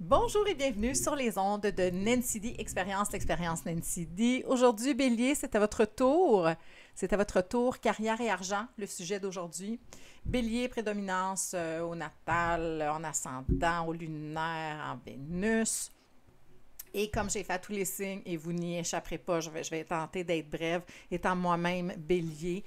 Bonjour et bienvenue sur les ondes de Nancy D, l'expérience Nancy D. Aujourd'hui, Bélier, c'est à votre tour. C'est à votre tour, carrière et argent, le sujet d'aujourd'hui. Bélier, prédominance au natal, en ascendant, au lunaire, en Vénus. Et comme j'ai fait à tous les signes, et vous n'y échapperez pas, je vais tenter d'être brève, étant moi-même Bélier.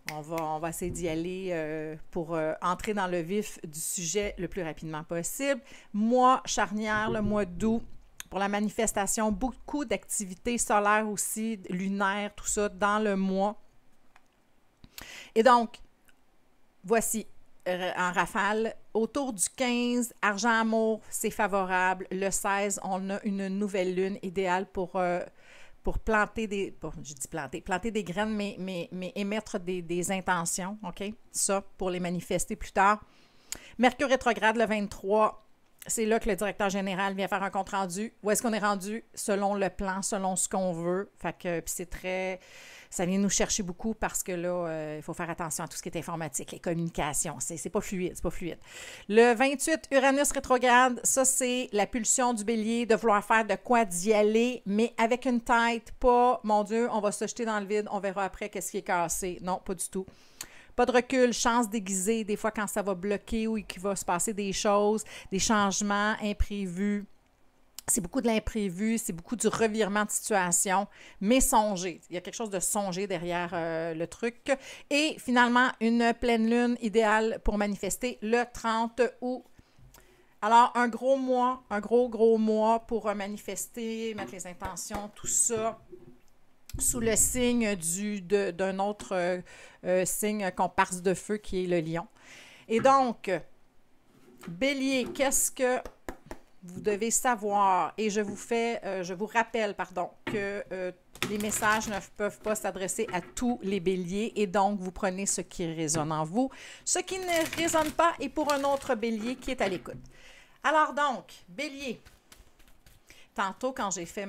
On va essayer d'y aller pour entrer dans le vif du sujet le plus rapidement possible. Mois charnière, le mois d'août, pour la manifestation, beaucoup d'activités solaires aussi, lunaires, tout ça, dans le mois. Et donc, voici, en rafale, autour du 15, argent, amour, c'est favorable. Le 16, on a une nouvelle lune idéale pour planter des, je dis planter des graines, mais émettre des intentions, OK? Ça, pour les manifester plus tard. Mercure rétrograde le 23, c'est là que le directeur général vient faire un compte-rendu. Où est-ce qu'on est rendu? Selon le plan, selon ce qu'on veut. Fait que, puis c'est très... Ça vient nous chercher beaucoup parce que là, il faut faire attention à tout ce qui est informatique, les communications. C'est pas fluide, c'est pas fluide. Le 28, Uranus rétrograde, ça, c'est la pulsion du bélier de vouloir faire de quoi d'y aller, mais avec une tête, pas, mon Dieu, on va se jeter dans le vide, on verra après qu'est-ce qui est cassé. Non, pas du tout. Pas de recul, chance déguisée, des fois quand ça va bloquer ou qu'il va se passer des choses, des changements imprévus. C'est beaucoup de l'imprévu, c'est beaucoup du revirement de situation, mais songez. Il y a quelque chose de songé derrière le truc. Et finalement, une pleine lune idéale pour manifester le 30 août. Alors, un gros mois, un gros mois pour manifester, mettre les intentions, tout ça, sous le signe d'un autre signe comparse de feu qui est le lion. Et donc, Bélier, qu'est-ce que vous devez savoir, et je vous rappelle, que les messages ne peuvent pas s'adresser à tous les béliers, et donc vous prenez ce qui résonne en vous. Ce qui ne résonne pas est pour un autre bélier qui est à l'écoute. Alors donc, bélier, tantôt quand j'ai fait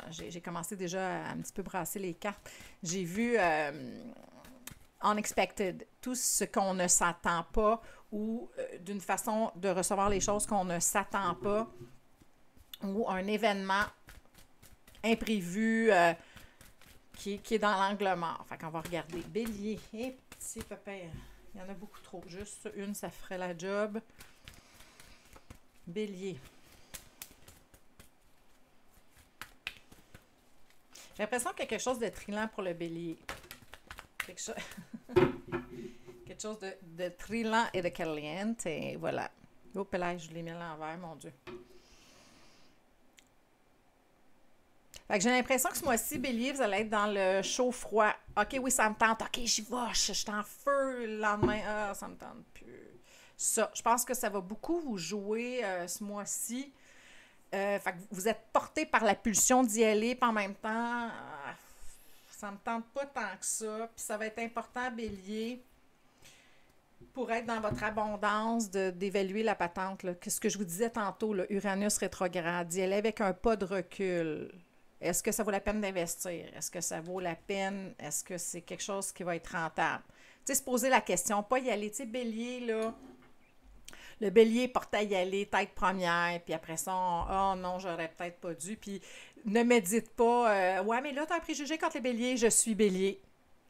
j'ai commencé déjà à un petit peu brasser les cartes, j'ai vu unexpected, tout ce qu'on ne s'attend pas, ou d'une façon de recevoir les choses qu'on ne s'attend pas, ou un événement imprévu qui est dans l'angle mort. Fait qu'on va regarder. Bélier, et petit pépère, il y en a beaucoup trop. Juste une, ça ferait la job. Bélier. J'ai l'impression qu'il y a quelque chose de trillant pour le bélier. Quelque chose de trillant et de caliente. Et voilà. Oh, là, je l'ai mis à l'envers, mon Dieu. Fait que j'ai l'impression que ce mois-ci, Bélier, vous allez être dans le chaud-froid. OK, oui, ça me tente. OK, j'y vais. Je suis en feu le lendemain. Ah, ça me tente plus. Ça, je pense que ça va beaucoup vous jouer ce mois-ci. Fait que vous êtes porté par la pulsion d'y aller, puis en même temps, ça me tente pas tant que ça. Puis ça va être important, Bélier, pour être dans votre abondance, d'évaluer la patente. Là. Ce que je vous disais tantôt, là, Uranus rétrograde, d'y aller avec un pas de recul. Est-ce que ça vaut la peine d'investir? Est-ce que ça vaut la peine? Est-ce que c'est quelque chose qui va être rentable? Tu sais, se poser la question, pas y aller. Tu sais, Bélier, là, le bélier est porté à y aller, tête première, puis après ça, oh non, j'aurais peut-être pas dû. Puis ne médite pas, ouais, mais là, tu as un préjugé contre les béliers, je suis bélier.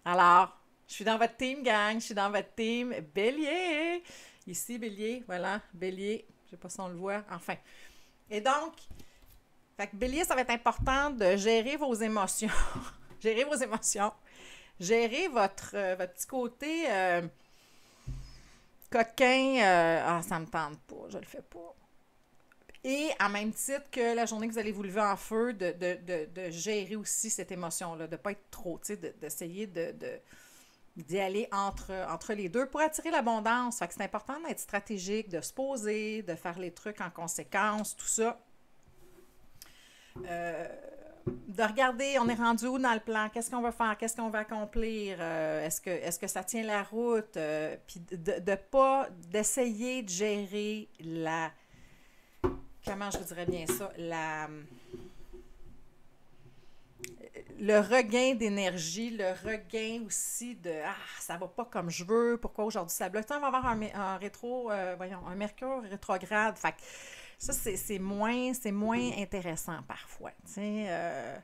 Alors, je suis dans votre team, gang, je suis dans votre team bélier. Ici, bélier, voilà, bélier, je sais pas si on le voit, enfin. Et donc, fait que bélier, ça va être important de gérer vos émotions. Gérer vos émotions. Gérer votre petit côté coquin. Ça me tente pas, je le fais pas. Et en même titre que la journée que vous allez vous lever en feu, de gérer aussi cette émotion-là, de ne pas être trop, tu sais, d'essayer d'y aller entre les deux pour attirer l'abondance. Fait que c'est important d'être stratégique, de se poser, de faire les trucs en conséquence, tout ça. De regarder, on est rendu où dans le plan, qu'est-ce qu'on va faire, qu'est-ce qu'on va accomplir, est-ce que ça tient la route, puis de pas, d'essayer de gérer comment je vous dirais bien ça, le regain d'énergie, le regain aussi de ça va pas comme je veux, pourquoi aujourd'hui ça bloque. On va avoir un rétro, un Mercure rétrograde. Fait Ça, c'est moins intéressant parfois. Tu sais,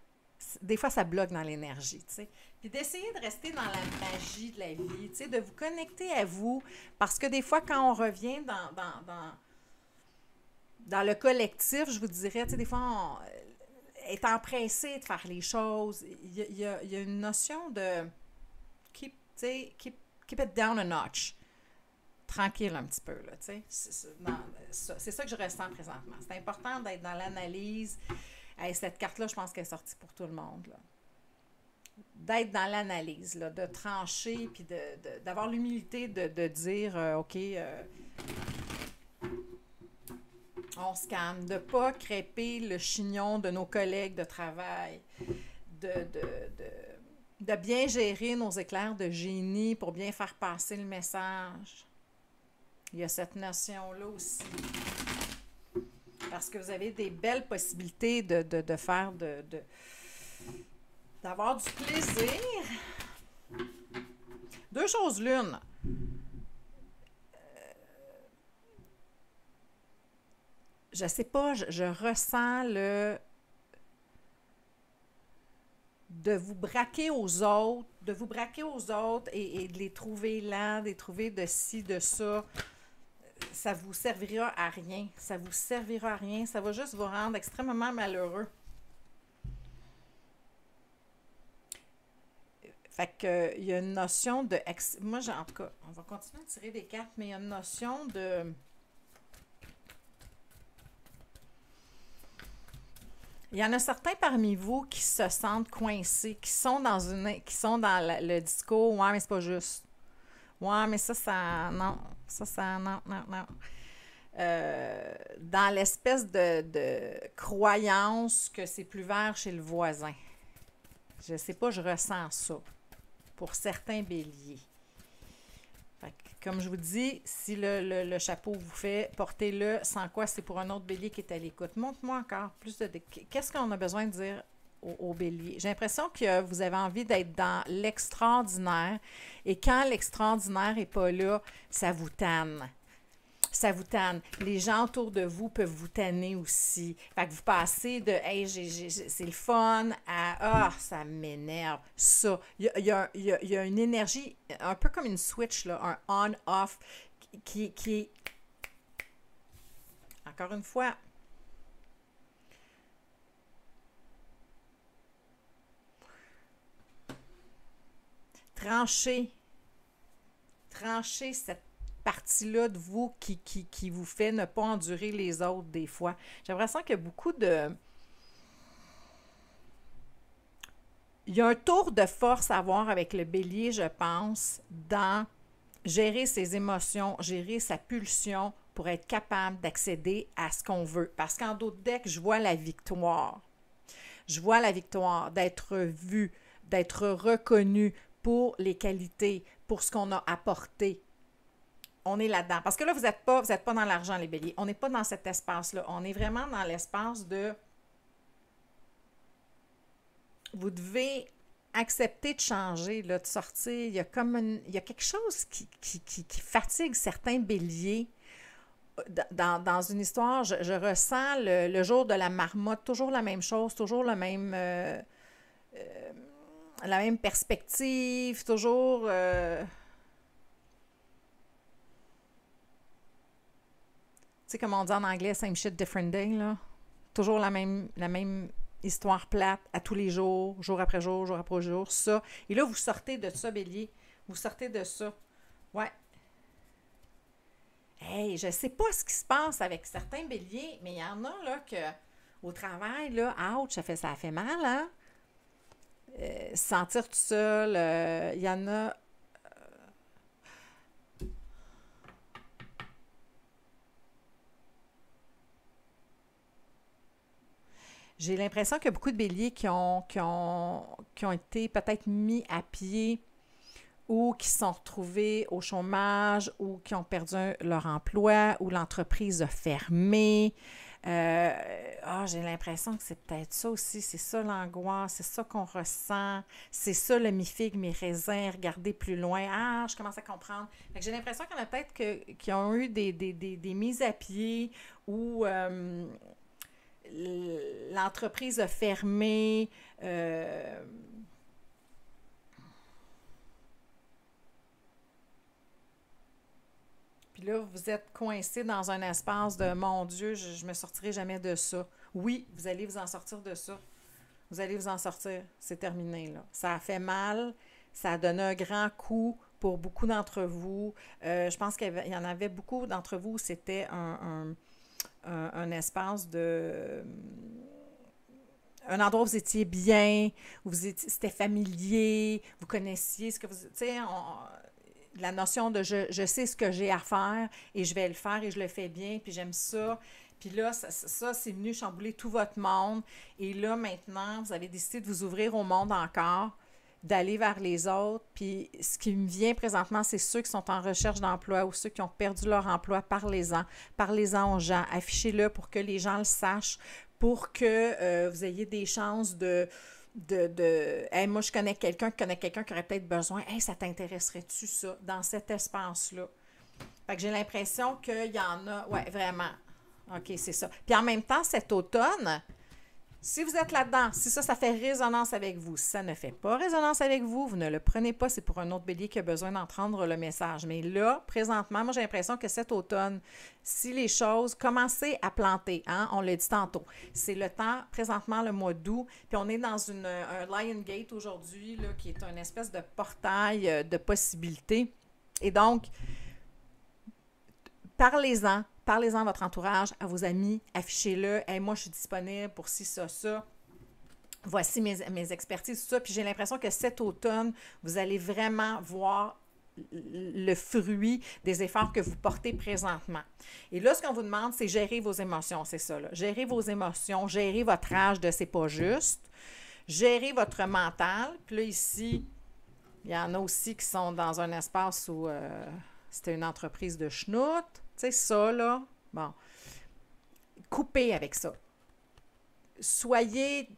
des fois, ça bloque dans l'énergie. Tu sais. Puis d'essayer de rester dans la magie de la vie, tu sais, de vous connecter à vous. Parce que des fois, quand on revient dans le collectif, je vous dirais, tu sais, des fois, étant pressé de faire les choses, il y a une notion de keep, tu sais, keep it down a notch. Tranquille un petit peu, là, tu sais. C'est ça que je ressens présentement. C'est important d'être dans l'analyse. Hey, cette carte-là, je pense qu'elle est sortie pour tout le monde, là. D'être dans l'analyse, là, de trancher, puis d'avoir l'humilité de dire, OK, on se calme, de ne pas crêper le chignon de nos collègues de travail, de bien gérer nos éclairs de génie pour bien faire passer le message. Il y a cette notion-là aussi. Parce que vous avez des belles possibilités de faire, d'avoir du plaisir. Deux choses l'une. Je sais pas, je ressens de vous braquer aux autres, et de les trouver là, de les trouver de ci, de ça. Ça vous servira à rien. Ça vous servira à rien. Ça va juste vous rendre extrêmement malheureux. Fait que, il y a une notion de... Moi, en tout cas, on va continuer à tirer des cartes, mais il y a une notion de... Il y en a certains parmi vous qui se sentent coincés, qui sont dans le discours « Ouais, mais c'est pas juste. Ouais, mais ça, non. Ça, non. » Dans l'espèce de croyance que c'est plus vert chez le voisin. Je sais pas, je ressens ça pour certains béliers. Fait que, comme je vous dis, si le chapeau vous fait, portez-le, sans quoi c'est pour un autre bélier qui est à l'écoute. Montre-moi encore plus de... Qu'est-ce qu'on a besoin de dire au bélier? J'ai l'impression que vous avez envie d'être dans l'extraordinaire, et quand l'extraordinaire n'est pas là, ça vous tanne. Ça vous tanne. Les gens autour de vous peuvent vous tanner aussi. Fait que vous passez de « Hey, c'est le fun » à « Ah, ça m'énerve. » Ça. Il y a une énergie, un peu comme une switch, là, un on-off qui est... Encore une fois, tranchez cette partie-là de vous qui vous fait ne pas endurer les autres des fois. J'ai l'impression qu'il y a beaucoup de... Il y a un tour de force à avoir avec le bélier, je pense, dans gérer ses émotions, gérer sa pulsion pour être capable d'accéder à ce qu'on veut. Parce qu'en d'autres decks, je vois la victoire. Je vois la victoire d'être vu, d'être reconnu pour les qualités, pour ce qu'on a apporté. On est là-dedans. Parce que là, vous n'êtes pas dans l'argent, les béliers. On n'est pas dans cet espace-là. On est vraiment dans l'espace de... Vous devez accepter de changer, là, de sortir. Il y a quelque chose qui fatigue certains béliers. Dans une histoire, je ressens le jour de la marmotte, toujours la même chose, toujours la même perspective, toujours... Tu sais, comme on dit en anglais, same shit, different day, là. Toujours la même histoire plate à tous les jours, jour après jour, jour après jour, ça. Et là, vous sortez de ça, bélier. Vous sortez de ça. Ouais. Hey, je sais pas ce qui se passe avec certains béliers, mais il y en a, là, que au travail, là, ouch, ça a fait mal, hein? Se sentir tout seul, il y en a... J'ai l'impression qu'il y a beaucoup de béliers qui ont été peut-être mis à pied ou qui se sont retrouvés au chômage, ou qui ont perdu leur emploi, ou l'entreprise a fermé. J'ai l'impression que c'est peut-être ça aussi, c'est ça l'angoisse, c'est ça qu'on ressent, c'est ça le mi-figue, mi-raisin, regarder plus loin. Ah, je commence à comprendre. Fait que j'ai l'impression qu'il y en a peut-être qui ont eu des mises à pied ou l'entreprise a fermé. Puis là, vous êtes coincé dans un espace de mon Dieu, je me sortirai jamais de ça. Oui, vous allez vous en sortir de ça. Vous allez vous en sortir. C'est terminé, là. Ça a fait mal. Ça a donné un grand coup pour beaucoup d'entre vous. Je pense qu'il y en avait beaucoup d'entre vous. C'était un espace de... Un endroit où vous étiez bien, où c'était familier, vous connaissiez ce que vous... Tu sais, la notion de je sais ce que j'ai à faire et je vais le faire et je le fais bien, puis j'aime ça. Puis là, ça c'est venu chambouler tout votre monde. Et là, maintenant, vous avez décidé de vous ouvrir au monde encore, d'aller vers les autres. Puis ce qui me vient présentement, c'est ceux qui sont en recherche d'emploi ou ceux qui ont perdu leur emploi. Parlez-en. Parlez-en aux gens. Affichez-le pour que les gens le sachent, pour que vous ayez des chances hey, moi, je connais quelqu'un qui aurait peut-être besoin. Hey, ça t'intéresserait-tu, ça, dans cet espace-là? Fait que j'ai l'impression qu'il y en a. Ouais, vraiment. OK, c'est ça. Puis en même temps, cet automne, si vous êtes là-dedans, si ça fait résonance avec vous, si ça ne fait pas résonance avec vous, vous ne le prenez pas, c'est pour un autre bélier qui a besoin d'entendre le message. Mais là, présentement, moi, j'ai l'impression que cet automne, si les choses, commencez à planter, hein, on l'a dit tantôt, c'est le temps, présentement, le mois d'août, puis on est dans un Lion Gate aujourd'hui, là, qui est une espèce de portail de possibilités. Et donc, parlez-en à votre entourage, à vos amis, affichez-le. Hey, moi, je suis disponible pour ci, ça, ça. Voici mes expertises, tout ça. Puis j'ai l'impression que cet automne, vous allez vraiment voir le fruit des efforts que vous portez présentement. Et là, ce qu'on vous demande, c'est gérer vos émotions, c'est ça, là. Gérer vos émotions, gérer votre rage de c'est pas juste, gérer votre mental. Puis là, ici, il y en a aussi qui sont dans un espace où c'était une entreprise de schnout. Tu sais, ça, là, bon, coupez avec ça. Soyez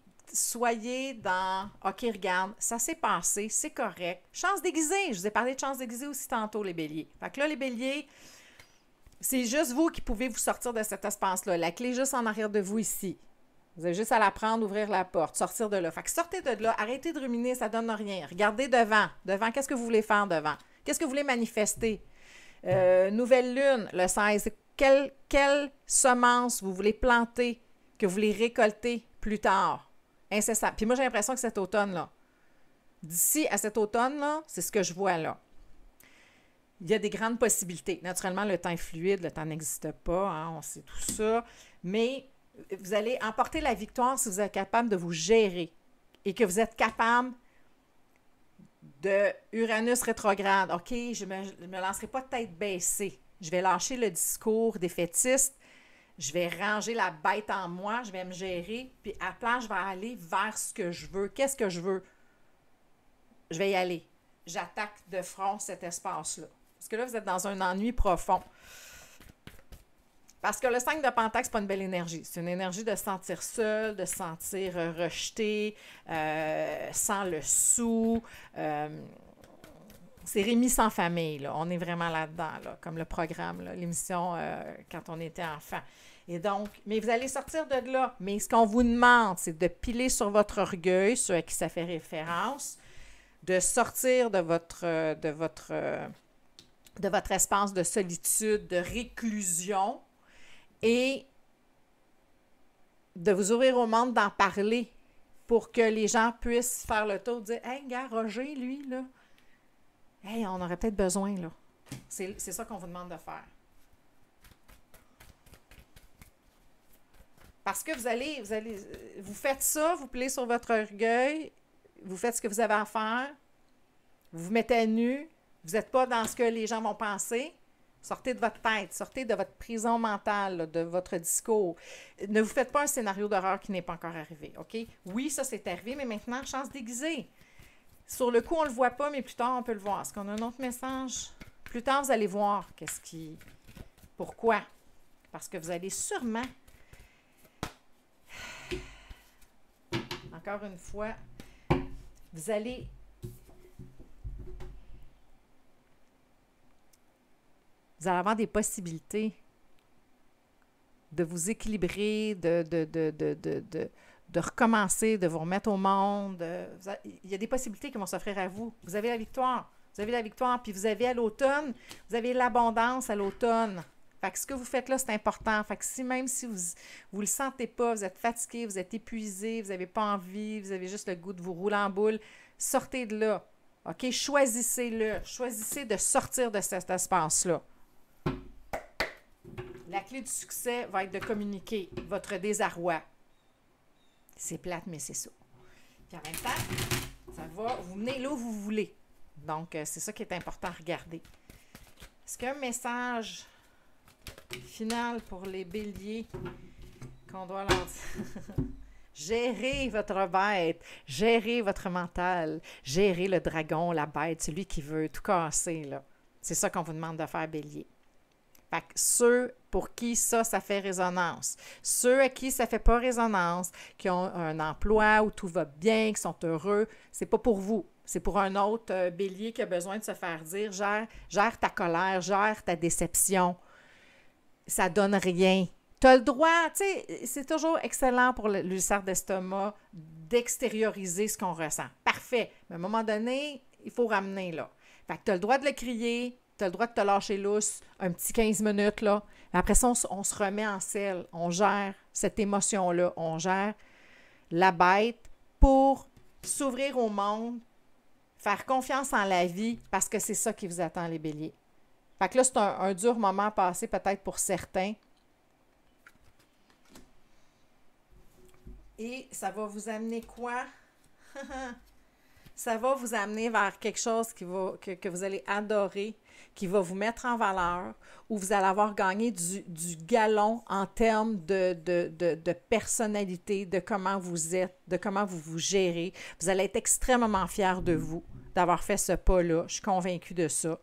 dans, OK, regarde, ça s'est passé, c'est correct. Chance déguisée, je vous ai parlé de chance déguisée aussi tantôt, les béliers. Fait que là, les béliers, c'est juste vous qui pouvez vous sortir de cet espace-là. La clé est juste en arrière de vous ici. Vous avez juste à la prendre, ouvrir la porte, sortir de là. Fait que sortez de là, arrêtez de ruminer, ça donne rien. Regardez devant. Devant, qu'est-ce que vous voulez faire devant? Qu'est-ce que vous voulez manifester? Nouvelle lune, le 16. Quelle semence vous voulez planter, que vous voulez récolter plus tard? Incessant. Puis moi, j'ai l'impression que cet automne-là, d'ici à cet automne-là, c'est ce que je vois là. Il y a des grandes possibilités. Naturellement, le temps est fluide, le temps n'existe pas, hein, on sait tout ça. Mais vous allez emporter la victoire si vous êtes capable de vous gérer et que vous êtes capable de Uranus rétrograde. OK, je me lancerai pas de tête baissée. Je vais lâcher le discours défaitiste. Je vais ranger la bête en moi. Je vais me gérer. Puis à la place, je vais aller vers ce que je veux. Qu'est-ce que je veux? Je vais y aller. J'attaque de front cet espace-là. Parce que là, vous êtes dans un ennui profond. Parce que le 5 de Pentacle, c'est pas une belle énergie. C'est une énergie de se sentir seul, de se sentir rejeté, sans le sou. C'est Rémi sans famille, là. On est vraiment là-dedans, là, comme le programme, là, l'émission quand on était enfant. Et donc, mais vous allez sortir de là. Mais ce qu'on vous demande, c'est de piler sur votre orgueil, ce à qui ça fait référence, de sortir de votre espace de solitude, de réclusion, et de vous ouvrir au monde, d'en parler pour que les gens puissent faire le tour, dire « Hey, gars, Roger, lui, là, hey, on aurait peut-être besoin, là. » C'est ça qu'on vous demande de faire. Parce que vous faites ça, vous pliez sur votre orgueil, vous faites ce que vous avez à faire, vous vous mettez à nu, vous n'êtes pas dans ce que les gens vont penser. Sortez de votre tête, sortez de votre prison mentale, là, de votre discours. Ne vous faites pas un scénario d'horreur qui n'est pas encore arrivé, OK? Oui, ça, c'est arrivé, mais maintenant, chance déguisée. Sur le coup, on ne le voit pas, mais plus tard, on peut le voir. Est-ce qu'on a un autre message? Plus tard, vous allez voir qu'est-ce qui... Pourquoi? Parce que vous allez sûrement... Encore une fois, vous allez... Vous allez avoir des possibilités de vous équilibrer, de recommencer, de vous remettre au monde. Il y a des possibilités qui vont s'offrir à vous. Vous avez la victoire. Vous avez la victoire. Puis vous avez à l'automne, vous avez l'abondance à l'automne. Fait que ce que vous faites là, c'est important. Fait que même si vous le sentez pas, vous êtes fatigué, vous êtes épuisé, vous n'avez pas envie, vous avez juste le goût de vous rouler en boule, sortez de là. OK? Choisissez-le. Choisissez de sortir de cet espace-là. La clé du succès va être de communiquer votre désarroi. C'est plate, mais c'est ça. Puis en même temps, ça va vous mener là où vous voulez. Donc, c'est ça qui est important à regarder. Est-ce qu'il y a un message final pour les béliers qu'on doit leur dire? Gérez votre bête, gérez votre mental, gérez le dragon, la bête, celui qui veut tout casser, là. C'est ça qu'on vous demande de faire, bélier. Fait que ceux pour qui ça fait résonance, ceux à qui ça ne fait pas résonance, qui ont un emploi où tout va bien, qui sont heureux, c'est pas pour vous. C'est pour un autre bélier qui a besoin de se faire dire, gère ta colère, gère ta déception. Ça donne rien. Tu as le droit, tu sais, c'est toujours excellent pour l'ulcère d'estomac d'extérioriser ce qu'on ressent. Parfait. Mais à un moment donné, il faut ramener, là. Fait que tu as le droit de le crier, tu as le droit de te lâcher lousse un petit 15 minutes, là. Après ça, on se remet en selle. On gère cette émotion-là. On gère la bête pour s'ouvrir au monde, faire confiance en la vie, parce que c'est ça qui vous attend, les béliers. Fait que là, c'est un dur moment à passer peut-être pour certains. Et ça va vous amener quoi? Ça va vous amener vers quelque chose que vous allez adorer, qui va vous mettre en valeur, où vous allez avoir gagné du galon en termes de personnalité, de comment vous êtes, de comment vous vous gérez. Vous allez être extrêmement fiers de vous, d'avoir fait ce pas-là. Je suis convaincue de ça.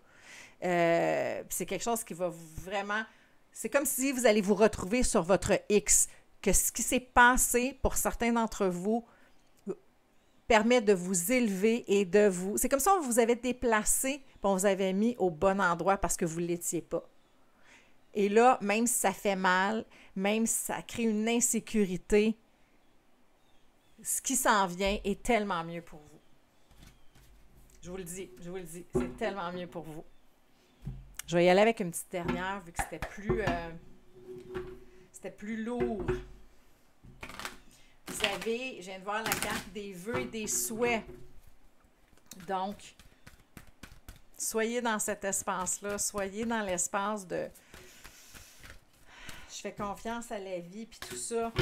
C'est quelque chose qui va vraiment... C'est comme si vous allez vous retrouver sur votre X, que ce qui s'est passé pour certains d'entre vous permet de vous élever et de vous... C'est comme si on vous avait déplacé et on vous avait mis au bon endroit parce que vous ne l'étiez pas. Et là, même si ça fait mal, même si ça crée une insécurité, ce qui s'en vient est tellement mieux pour vous. Je vous le dis, c'est tellement mieux pour vous. Je vais y aller avec une petite dernière, vu que c'était plus lourd. Vous avez, je viens de voir la carte des vœux et des souhaits. Donc, soyez dans cet espace-là, soyez dans l'espace de je fais confiance à la vie, puis tout ça.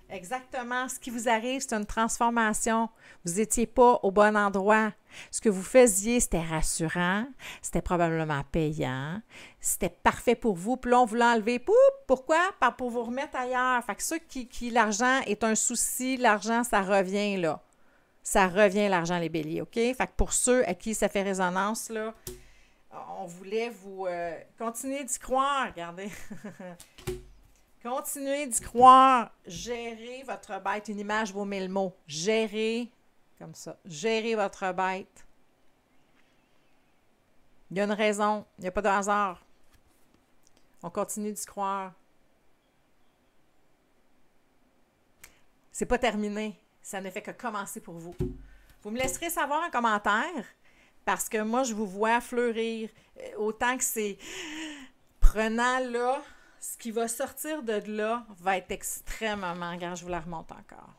Exactement, ce qui vous arrive, c'est une transformation. Vous n'étiez pas au bon endroit. Ce que vous faisiez, c'était rassurant, c'était probablement payant, c'était parfait pour vous. Puis là, on vous l'a enlevé. Pourquoi? Pour vous remettre ailleurs. Fait que ceux qui l'argent est un souci, l'argent, ça revient, là. Ça revient, l'argent, les béliers, OK? Fait que pour ceux à qui ça fait résonance, là, on voulait vous continuer d'y croire. Regardez. Continuez d'y croire. Gérez votre bête. Une image vaut 1000 mots. Gérez, comme ça. Gérez votre bête. Il y a une raison. Il n'y a pas de hasard. On continue d'y croire. C'est pas terminé. Ça ne fait que commencer pour vous. Vous me laisserez savoir en commentaire parce que moi, je vous vois fleurir. Autant que c'est prenant là... Ce qui va sortir de là va être extrêmement... Regarde, je vous la remonte encore.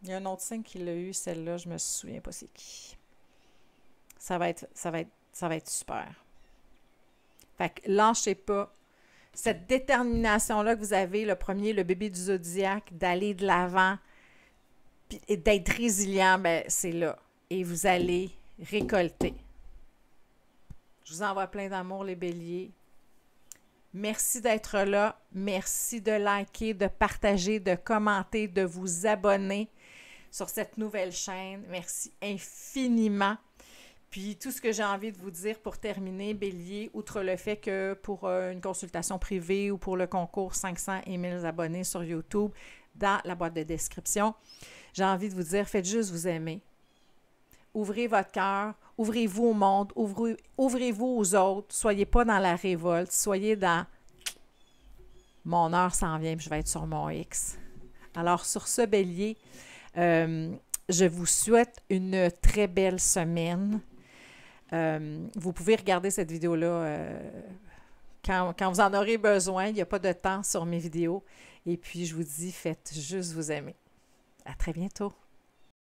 Il y a un autre signe qui l'a eu, celle-là, je me souviens pas c'est qui. Ça va être super. Fait que lâchez pas. Cette détermination-là que vous avez, le premier, le bébé du zodiaque, d'aller de l'avant et d'être résilient, ben c'est là. Et vous allez récolter. Je vous envoie plein d'amour, les béliers. Merci d'être là. Merci de liker, de partager, de commenter, de vous abonner sur cette nouvelle chaîne. Merci infiniment. Puis tout ce que j'ai envie de vous dire pour terminer, Bélier, outre le fait que pour une consultation privée ou pour le concours 500 et 1000 abonnés sur YouTube, dans la boîte de description, j'ai envie de vous dire, faites juste vous aimer. Ouvrez votre cœur, ouvrez-vous au monde, ouvrez-vous aux autres, soyez pas dans la révolte, soyez dans « mon heure s'en vient, puis je vais être sur mon X ». Alors sur ce, Bélier, je vous souhaite une très belle semaine. Vous pouvez regarder cette vidéo-là quand vous en aurez besoin. Il n'y a pas de temps sur mes vidéos. Et puis, je vous dis, faites juste vous aimer. À très bientôt.